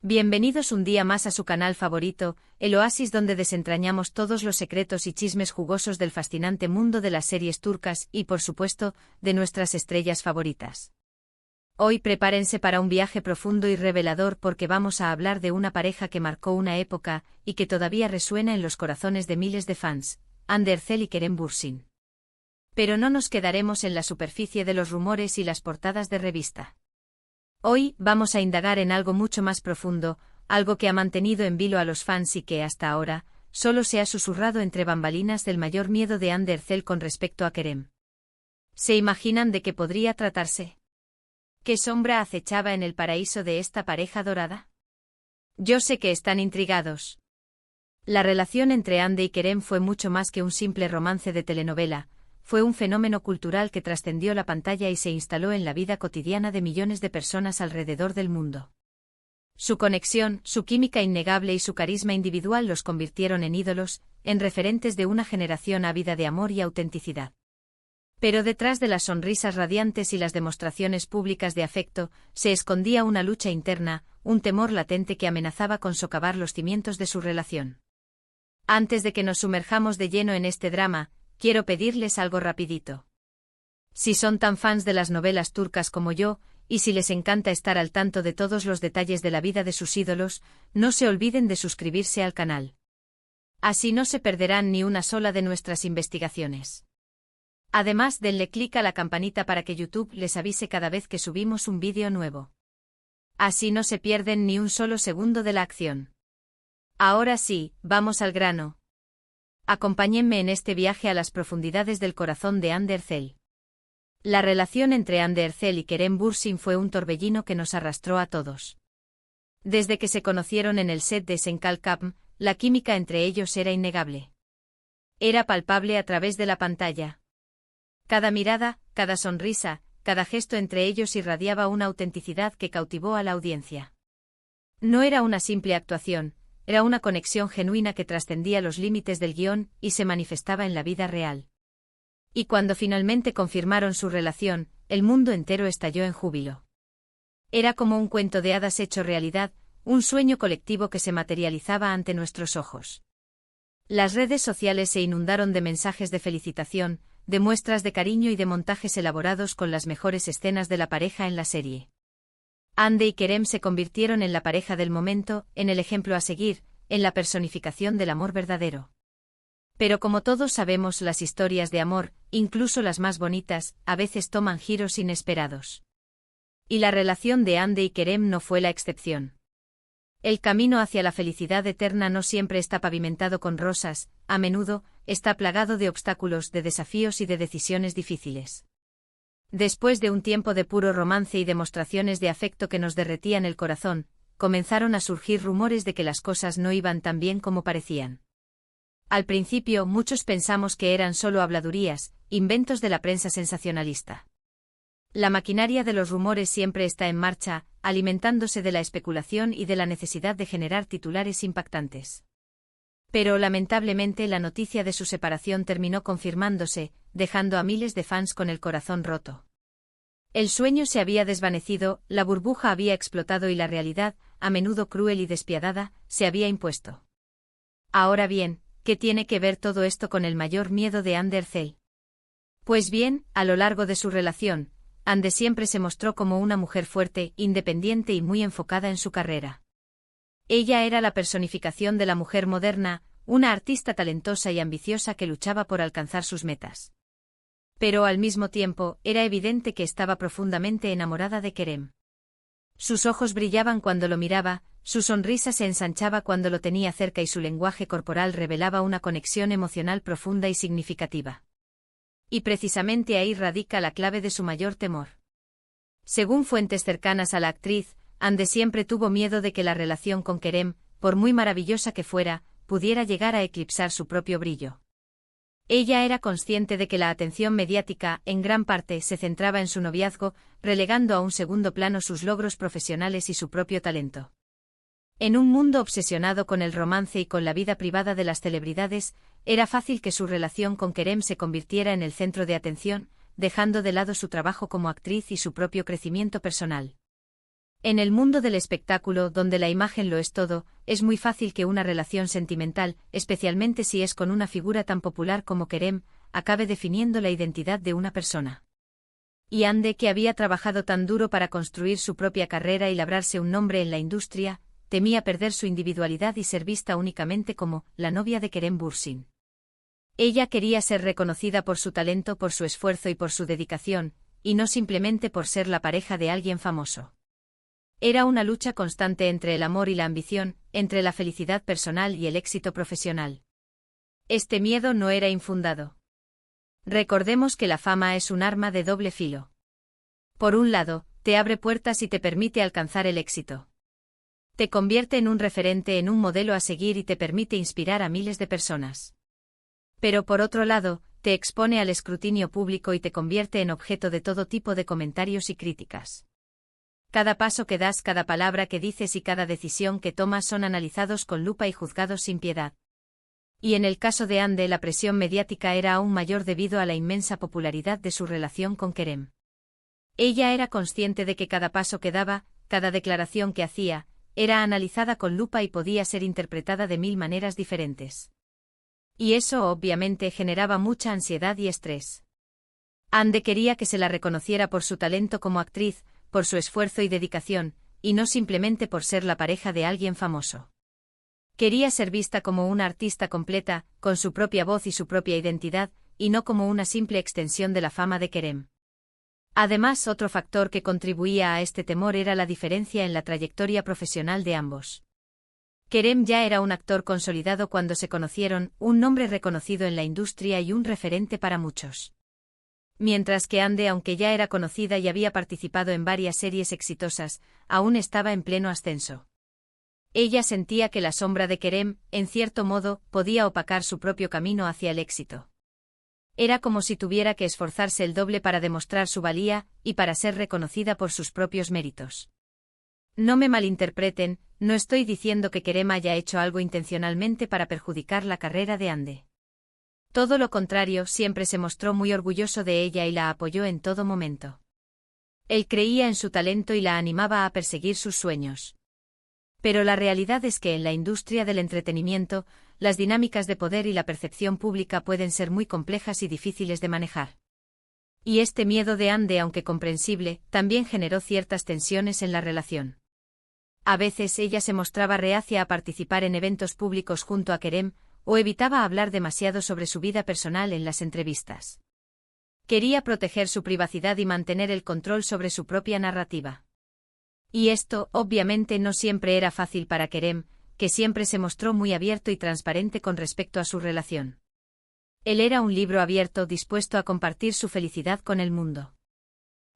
Bienvenidos un día más a su canal favorito, el oasis donde desentrañamos todos los secretos y chismes jugosos del fascinante mundo de las series turcas y, por supuesto, de nuestras estrellas favoritas. Hoy prepárense para un viaje profundo y revelador porque vamos a hablar de una pareja que marcó una época y que todavía resuena en los corazones de miles de fans, Hande Erçel y Kerem Bürsin. Pero no nos quedaremos en la superficie de los rumores y las portadas de revista. Hoy vamos a indagar en algo mucho más profundo, algo que ha mantenido en vilo a los fans y que hasta ahora solo se ha susurrado entre bambalinas del mayor miedo de Hande Erçel con respecto a Kerem. ¿Se imaginan de qué podría tratarse? ¿Qué sombra acechaba en el paraíso de esta pareja dorada? Yo sé que están intrigados. La relación entre Hande y Kerem fue mucho más que un simple romance de telenovela. Fue un fenómeno cultural que trascendió la pantalla y se instaló en la vida cotidiana de millones de personas alrededor del mundo. Su conexión, su química innegable y su carisma individual los convirtieron en ídolos, en referentes de una generación ávida de amor y autenticidad. Pero detrás de las sonrisas radiantes y las demostraciones públicas de afecto, se escondía una lucha interna, un temor latente que amenazaba con socavar los cimientos de su relación. Antes de que nos sumerjamos de lleno en este drama, quiero pedirles algo rapidito. Si son tan fans de las novelas turcas como yo, y si les encanta estar al tanto de todos los detalles de la vida de sus ídolos, no se olviden de suscribirse al canal. Así no se perderán ni una sola de nuestras investigaciones. Además, denle clic a la campanita para que YouTube les avise cada vez que subimos un vídeo nuevo. Así no se pierden ni un solo segundo de la acción. Ahora sí, vamos al grano. Acompáñenme en este viaje a las profundidades del corazón de Hande Erçel. La relación entre Hande Erçel y Kerem Bürsin fue un torbellino que nos arrastró a todos. Desde que se conocieron en el set de Senkal Kapm, la química entre ellos era innegable. Era palpable a través de la pantalla. Cada mirada, cada sonrisa, cada gesto entre ellos irradiaba una autenticidad que cautivó a la audiencia. No era una simple actuación, era una conexión genuina que trascendía los límites del guión y se manifestaba en la vida real. Y cuando finalmente confirmaron su relación, el mundo entero estalló en júbilo. Era como un cuento de hadas hecho realidad, un sueño colectivo que se materializaba ante nuestros ojos. Las redes sociales se inundaron de mensajes de felicitación, de muestras de cariño y de montajes elaborados con las mejores escenas de la pareja en la serie. Hande y Kerem se convirtieron en la pareja del momento, en el ejemplo a seguir, en la personificación del amor verdadero. Pero como todos sabemos, las historias de amor, incluso las más bonitas, a veces toman giros inesperados. Y la relación de Hande y Kerem no fue la excepción. El camino hacia la felicidad eterna no siempre está pavimentado con rosas, a menudo está plagado de obstáculos, de desafíos y de decisiones difíciles. Después de un tiempo de puro romance y demostraciones de afecto que nos derretían el corazón, comenzaron a surgir rumores de que las cosas no iban tan bien como parecían. Al principio, muchos pensamos que eran solo habladurías, inventos de la prensa sensacionalista. La maquinaria de los rumores siempre está en marcha, alimentándose de la especulación y de la necesidad de generar titulares impactantes. Pero lamentablemente la noticia de su separación terminó confirmándose, dejando a miles de fans con el corazón roto. El sueño se había desvanecido, la burbuja había explotado y la realidad, a menudo cruel y despiadada, se había impuesto. Ahora bien, ¿qué tiene que ver todo esto con el mayor miedo de Hande Erçel? Pues bien, a lo largo de su relación, Hande siempre se mostró como una mujer fuerte, independiente y muy enfocada en su carrera. Ella era la personificación de la mujer moderna, una artista talentosa y ambiciosa que luchaba por alcanzar sus metas. Pero al mismo tiempo, era evidente que estaba profundamente enamorada de Kerem. Sus ojos brillaban cuando lo miraba, su sonrisa se ensanchaba cuando lo tenía cerca y su lenguaje corporal revelaba una conexión emocional profunda y significativa. Y precisamente ahí radica la clave de su mayor temor. Según fuentes cercanas a la actriz, Hande siempre tuvo miedo de que la relación con Kerem, por muy maravillosa que fuera, pudiera llegar a eclipsar su propio brillo. Ella era consciente de que la atención mediática, en gran parte, se centraba en su noviazgo, relegando a un segundo plano sus logros profesionales y su propio talento. En un mundo obsesionado con el romance y con la vida privada de las celebridades, era fácil que su relación con Kerem se convirtiera en el centro de atención, dejando de lado su trabajo como actriz y su propio crecimiento personal. En el mundo del espectáculo, donde la imagen lo es todo, es muy fácil que una relación sentimental, especialmente si es con una figura tan popular como Kerem, acabe definiendo la identidad de una persona. Y Hande, que había trabajado tan duro para construir su propia carrera y labrarse un nombre en la industria, temía perder su individualidad y ser vista únicamente como la novia de Kerem Bürsin. Ella quería ser reconocida por su talento, por su esfuerzo y por su dedicación, y no simplemente por ser la pareja de alguien famoso. Era una lucha constante entre el amor y la ambición, entre la felicidad personal y el éxito profesional. Este miedo no era infundado. Recordemos que la fama es un arma de doble filo. Por un lado, te abre puertas y te permite alcanzar el éxito. Te convierte en un referente, en un modelo a seguir y te permite inspirar a miles de personas. Pero por otro lado, te expone al escrutinio público y te convierte en objeto de todo tipo de comentarios y críticas. Cada paso que das, cada palabra que dices y cada decisión que tomas son analizados con lupa y juzgados sin piedad. Y en el caso de Hande, la presión mediática era aún mayor debido a la inmensa popularidad de su relación con Kerem. Ella era consciente de que cada paso que daba, cada declaración que hacía, era analizada con lupa y podía ser interpretada de 1000 maneras diferentes. Y eso obviamente generaba mucha ansiedad y estrés. Hande quería que se la reconociera por su talento como actriz, por su esfuerzo y dedicación, y no simplemente por ser la pareja de alguien famoso. Quería ser vista como una artista completa, con su propia voz y su propia identidad, y no como una simple extensión de la fama de Kerem. Además, otro factor que contribuía a este temor era la diferencia en la trayectoria profesional de ambos. Kerem ya era un actor consolidado cuando se conocieron, un nombre reconocido en la industria y un referente para muchos. Mientras que Hande, aunque ya era conocida y había participado en varias series exitosas, aún estaba en pleno ascenso. Ella sentía que la sombra de Kerem, en cierto modo, podía opacar su propio camino hacia el éxito. Era como si tuviera que esforzarse el doble para demostrar su valía y para ser reconocida por sus propios méritos. No me malinterpreten, no estoy diciendo que Kerem haya hecho algo intencionalmente para perjudicar la carrera de Hande. Todo lo contrario, siempre se mostró muy orgulloso de ella y la apoyó en todo momento. Él creía en su talento y la animaba a perseguir sus sueños. Pero la realidad es que en la industria del entretenimiento, las dinámicas de poder y la percepción pública pueden ser muy complejas y difíciles de manejar. Y este miedo de Hande, aunque comprensible, también generó ciertas tensiones en la relación. A veces ella se mostraba reacia a participar en eventos públicos junto a Kerem, o evitaba hablar demasiado sobre su vida personal en las entrevistas. Quería proteger su privacidad y mantener el control sobre su propia narrativa. Y esto, obviamente, no siempre era fácil para Kerem, que siempre se mostró muy abierto y transparente con respecto a su relación. Él era un libro abierto, dispuesto a compartir su felicidad con el mundo.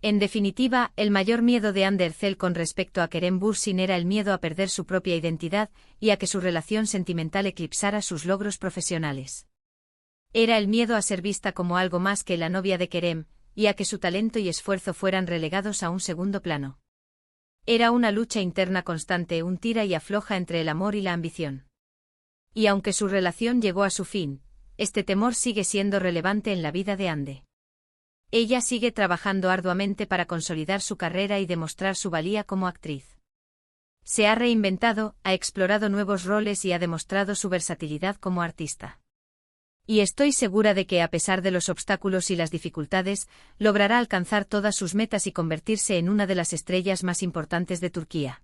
En definitiva, el mayor miedo de Hande Erçel con respecto a Kerem Bürsin era el miedo a perder su propia identidad y a que su relación sentimental eclipsara sus logros profesionales. Era el miedo a ser vista como algo más que la novia de Kerem, y a que su talento y esfuerzo fueran relegados a un segundo plano. Era una lucha interna constante, un tira y afloja entre el amor y la ambición. Y aunque su relación llegó a su fin, este temor sigue siendo relevante en la vida de Hande. Ella sigue trabajando arduamente para consolidar su carrera y demostrar su valía como actriz. Se ha reinventado, ha explorado nuevos roles y ha demostrado su versatilidad como artista. Y estoy segura de que, a pesar de los obstáculos y las dificultades, logrará alcanzar todas sus metas y convertirse en una de las estrellas más importantes de Turquía.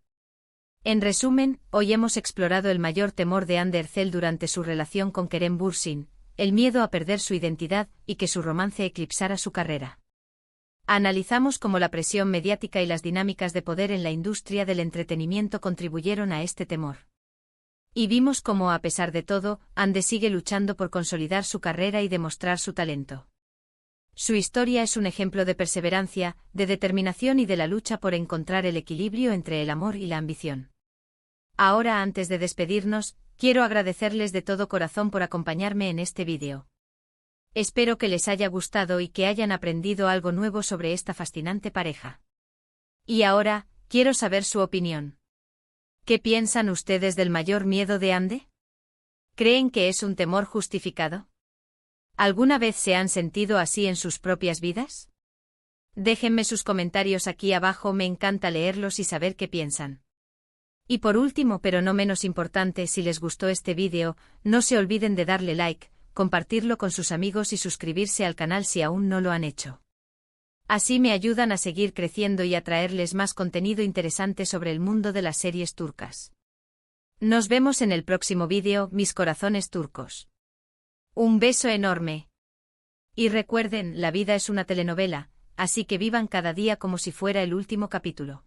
En resumen, hoy hemos explorado el mayor temor de Hande Erçel durante su relación con Kerem Bürsin, el miedo a perder su identidad y que su romance eclipsara su carrera. Analizamos cómo la presión mediática y las dinámicas de poder en la industria del entretenimiento contribuyeron a este temor. Y vimos cómo, a pesar de todo, Hande sigue luchando por consolidar su carrera y demostrar su talento. Su historia es un ejemplo de perseverancia, de determinación y de la lucha por encontrar el equilibrio entre el amor y la ambición. Ahora, antes de despedirnos, quiero agradecerles de todo corazón por acompañarme en este vídeo. Espero que les haya gustado y que hayan aprendido algo nuevo sobre esta fascinante pareja. Y ahora, quiero saber su opinión. ¿Qué piensan ustedes del mayor miedo de Hande? ¿Creen que es un temor justificado? ¿Alguna vez se han sentido así en sus propias vidas? Déjenme sus comentarios aquí abajo, me encanta leerlos y saber qué piensan. Y por último, pero no menos importante, si les gustó este vídeo, no se olviden de darle like, compartirlo con sus amigos y suscribirse al canal si aún no lo han hecho. Así me ayudan a seguir creciendo y a traerles más contenido interesante sobre el mundo de las series turcas. Nos vemos en el próximo vídeo, mis corazones turcos. Un beso enorme. Y recuerden, la vida es una telenovela, así que vivan cada día como si fuera el último capítulo.